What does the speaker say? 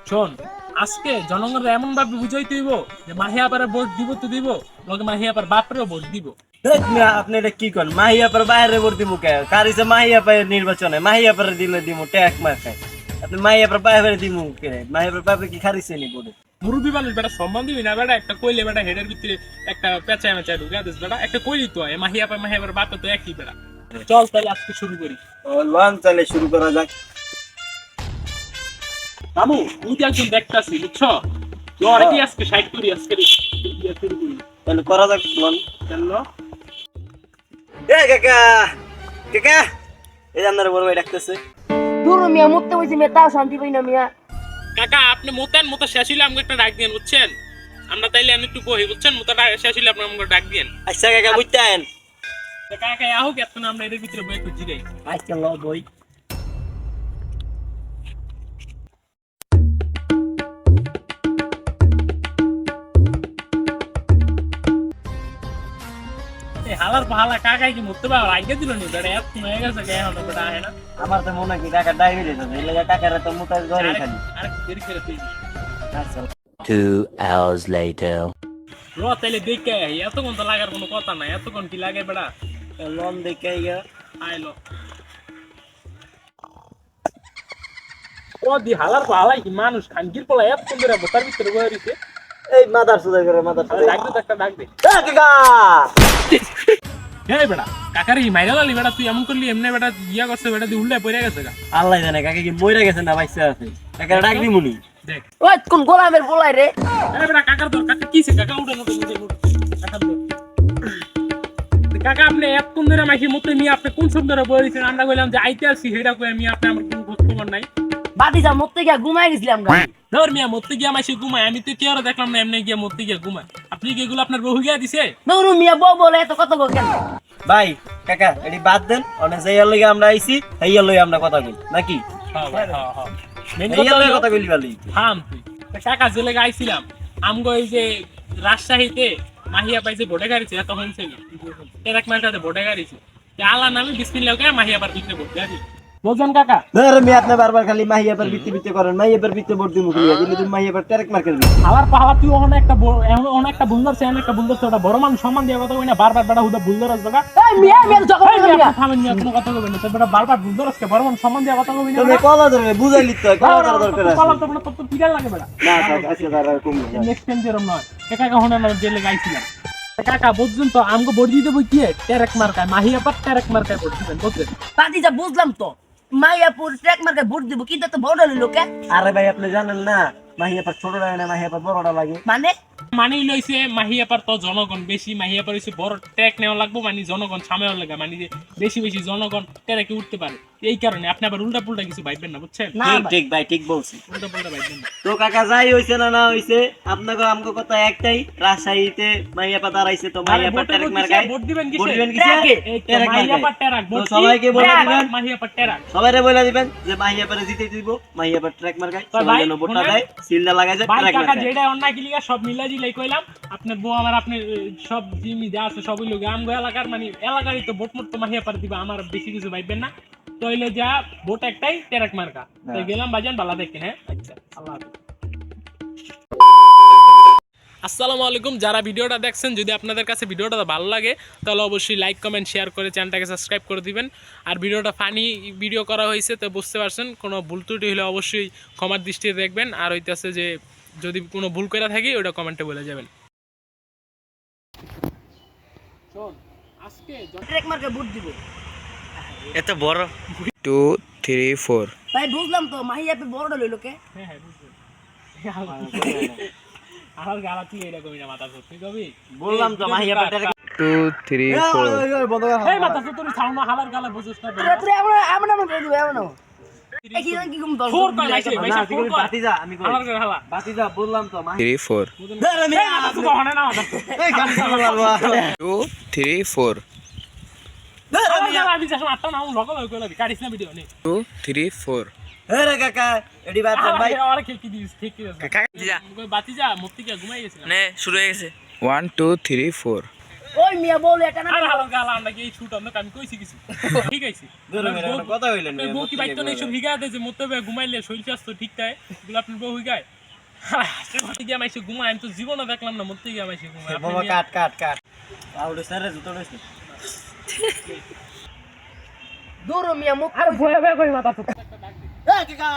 শোন, আজকে জনগণরা এমন ভাবে বুঝাইতে হইব যে মাহিয়াপারে ভোট দিব তো দিব, লগে মাহিয়াপার বাপরেও ভোট দিব। আপনি এটা কি করেন? মাহিয়াপার বাইরে ভোট দিব কে? কারিছে মাহিয়াপার নির্বাচনে মাহিয়াপার দিলে দিব ট্যাক মার খায়। আপনি মাহিয়াপার বাইরে দিব কে? মাহিয়াপার বাইরে কি খারিছে নি ভোটে? মুরুবি মানুষ বেটা সম্মান দিবি না বেটা, একটা কইলে বেটা হেডের ভিতরে একটা পেঁচায় মেঁচায় ঢুকে দিস বেটা, একটা কইলি তো মাহিয়াপার বাপে তো একই বেটা। চল তাহলে আজকে শুরু করি। লন তাহলে শুরু করা যাক। মামু তুই তো একজন দেখতাছি বুঝছো, জ্বর কি আজকে সাইড করি আজকে শুরু করি। তাহলে করা যাক লন। চলো এ কাকা, কাকা, এই যে আপনার বড় ভাই ডাকতেছে। দূর মিয়া মুততে বইছি মিয়া, তাও শান্তি পাই না মিয়া। কাকা, আপনি মতো শেষ হইলে আমাকে একটা ডাক দিন বুঝছেন, আমরা তাইলে আমি একটু বহি বুঝছেন, মোতাটা শেষ হইলে আপনি আমাকে ডাক দিন। আচ্ছা কাকা বুঝতেন? কাকা আহুক এত না, আমরা এর ভিতরে বই একটু জিরাই। আজকে ল বই। এই হালার পাহালা কাকাই কি মরতে পারো আগে দিল নি বেটা, এত হয়ে গেছে কে এখন বেটা আহে না। আমার তো মনে হয় কি কাকা ডায়াবেটিস আছে, এই লাগা কাকারে তো মুতাজ ঘরে খালি। আরে দেরি করে তুই আচ্ছা 2 hours later. র তাইলে দেখে এতক্ষণ তো লাগার কোনো কথা নাই, এতক্ষণ কি লাগে বেটা। লন দেখে ইয়া আইলো ও দি হালার পাহালাই কি মানুষ খানকির পোলা এত সুন্দর বোতার ভিতরে বয়ে রইছে। এই মাদার সুদাই করে মাদার সুদাই। ডাক দে একটা ডাক দে। কাকা এই বেটা কাকার কি মাইরা লালি বেটা, তুই এমন করলি এমনি বেটা ইয়া করছে বেটা, তুই উল্টে পড়ে গেছে গা। আল্লাহ জানে কাকা কি মইরা গেছে না বাইসা আছে। কাকা ডাক দিমুনি। দেখ ওই কোন গোলামের বলাই রে? এই বেটা কাকার দর, কাকা কিছে, কাকা উঠে কাকার দর। কাকা আপনি এতক্ষণ ধরে মাইকি মতে নিয়ে আপনি কোন সুন্দরে বয়ে রইছেন, আমরা কইলাম যে আইতে আসি সেটা কই আমি, আপনি আমার কোনো খোঁজ খবর নাই। বাতিজা মুততে গিয়া ঘুমাই গেছিলাম গা। ধর মিয়া মরতে গিয়া মাইসি ঘুমায়, আমি তো কেউ দেখলাম না এমনি গিয়া মরতে গিয়া ঘুমায়। আপনি কি এগুলো আপনার বহু গিয়া দিছে? দূর মিয়া বউ বলে এত কত গো কেন? ভাই কাকা এডি বাদ দেন, অনে যাইয়া লইয়া আমরা আইছি, হেইয়া লইয়া আমরা কথা কই নাকি? হ্যাঁ ভাই, হ্যাঁ হ্যাঁ মেন হেইয়া লইয়া কথা কথা কইলি ভালো। থাম তুই। তো কাকা যে লেগে আইছিলাম আমগো এই যে রাজশাহীতে মাহিয়া পাইছে ভোটে গাড়িছে, এত হইছে না এক মাসে ভোটে গাড়িছে আল্লাহ নামে বিসমিল্লাহ করে মাহিয়া পার ভিতরে ভোট গাড়ি বলছেন কাকা। ধর মি আপনি বারবার খালি মাহিয়াপার ভিত্তি করেন, মাহিয়াপার ভিত্তি ভোট দিমু কইয়া দিলে তুমি মাহিয়াপার ট্যারেক মার্কেট দিবি। আবার পাহাড় তুই অনেক একটা বুলদর সে একটা বুলদর ওটা বড় মানুষ সম্মান দিয়ে কথা কই না, বারবার বেটা হুদা বুলদর আসবে না। এই মিয়া মিয়া জগৎ মিয়া। থামেন মিয়া, কোনো কথা কইবেন না তো বেটা, বারবার বুলদর আসবে বড় মানুষ সম্মান দিয়ে কথা কইবি না। তুমি কলা ধরে বুঝাইলি তো কলা ধরা দরকার আছে। কলম তো না তো পিটার লাগে বেটা। না কাকা আজকে তার কম না। নেক্সট টাইম যেরকম নয় কাকা হনে না জেলে গাইছিলাম। কাকা বুঝছেন তো আমগো ভোট দিতে বই কি ট্যারেক মার্কায়, মাহিয়া পার ট্যারেক মার্কায় ভোট দিবেন বুঝছেন। বাতিজা বুঝলাম তো, মাইয়াপুর ট্রেক মার্কে ভোট দিব, কিন্তু তো বড় হইলো কে? আরে ভাই আপনি জানেন না মাহিয়াপার ছোটটা না মাহিয়াপার বড়টা লাগে। মানে মানি লইছে মাহিয়াপার তো জনগণ বেশি, মাহিয়াপার হইছে বড় ট্যাক নেওয়া লাগবো, মানে জনগণ সামনে লাগা, মানে যে বেশি বেশি জনগণ ট্যাকে উঠতে পারে, এই কারণে আপনি আবার উল্টা পুল্টা কিছু ভাববেন না বুঝছেন। না ঠিক ভাই। ঠিক ভাই ঠিক বলছি। উল্টা পুল্টা ভাববেন না। তো কাকা যাই হইছে না হইছে আপনাকে আমগো কথা একটাই, রাজশাহীতে মাহিয়াপা দাঁড়াইছে তো আরে মাহিয়াপার ভোটে ট্যারেক ভোট মার্কায় ভোট দিবেন ভোট কিসে? দিবেন কিসে? ট্যাকে। এই তো ট্যারেক মাহিয়াপার মার্কায়। ট্যারাক ভোট তো সবাইকে বলে দিবেন, মাহিয়াপার ট্যারাক। সবাইরে বলে দিবেন যে মাহিয়াপারে জিতে দিব, মাহিয়াপার ট্যারেক মার্কায় তো সবাই ভাই, যেন ভোটটা শুনেন, দেয়, সিলটা লাগাই যায় ভাই ট্যারেক কাকা মার্কায়। যেটা অন্যায় কিলিগা সব মিলা জিলাই কইলাম, আপনার বউ আমার আপনি সব জিমি যা আছে সবই লোক আমগো এলাকার, মানে এলাকারই তো ভোট মত মাহিয়াপার দিবা, আমার বেশি কিছু ভাববেন না। তো হইলে যা ভোট একটাই ট্যারাক মার্কা। তো গেলাম বাজান, ভালো দেখেন। হ্যাঁ আচ্ছা, আল্লাহ হাফেজ। আসসালামু আলাইকুম, যারা ভিডিওটা দেখছেন যদি আপনাদের কাছে ভিডিওটা ভালো লাগে তাহলে অবশ্যই লাইক কমেন্ট শেয়ার করে চ্যানেলটাকে সাবস্ক্রাইব করে দিবেন। আর ভিডিওটা ফানি ভিডিও করা হয়েছে তো বুঝতে পারছেন, কোনো ভুল ত্রুটি হলে অবশ্যই ক্ষমার দৃষ্টিতে দেখবেন। আর হইতেছে যে যদি কোনো ভুল করে থাকি ওটা কমেন্টে বলে যাবেন। শোন আজকে ট্রেক মার্কে ভোট দিব। এত বড় 2 3 4. ভাই বুঝলাম তো, মাইয়াপে বড় হইলো কে? হ্যাঁ হ্যাঁ বুঝছেন। আমার গালা তুই এটা কবি না, মাথা সত্যি কবি বললাম তো মাহিয়াপার ট্যারেক 2 3 4. বন্ধ কর। এই মাথা সত্যি তুই ছাউনা হালার গালা বুঝছ না। তোরা তোরা এমন এমন করে দিব, এমন এই কি কি ঘুম দল ফোর কয় মাইছে না মাইছে ঠিক ফোর আছে কয় বাতিজা আমি কই। হালার গালা হালা। বাতিজা বললাম তো 3 4. এই মাথা তো হনে না মাথা। এই গালি মারবা। 2 3 4. আমার গালা আমি যখন আটটা নাম লগল হই কইলা কাটিস না ভিডিও নেই। 2 3 4. আরে কাকা এডি বাদ দেন ভাই। আর কি কি দিস ঠিক আছে। কাকা যা কই বাতি যা মুক্তি কে ঘুমাই গেছিলাম। নে শুরু হয়ে গেছে 1 2 3 4. ওই মিয়া বলে এটা না আর হালার গালা আমরা কি এই শুট আমরা আমি কইছি কিছু ঠিক আছে দূর মেরে কোনো কথা হইলেন এই বউ কি বাইতো না সব হিগা দেয় যে মতবে ঘুমাইলে শরীর স্বাস্থ্য ঠিক থাকে এগুলো আপনার বউ হিগায় সে ঘরে গিয়ে মাইছে ঘুমায় আমি তো জীবনে দেখলাম না মরতে গিয়ে মাইছে ঘুমায় বাবা কাট কাট কাট আউলে স্যার জুতো লইছে দূর মিয়া মুখ আর ভয় ভয় কই মাথা তো এই কাকা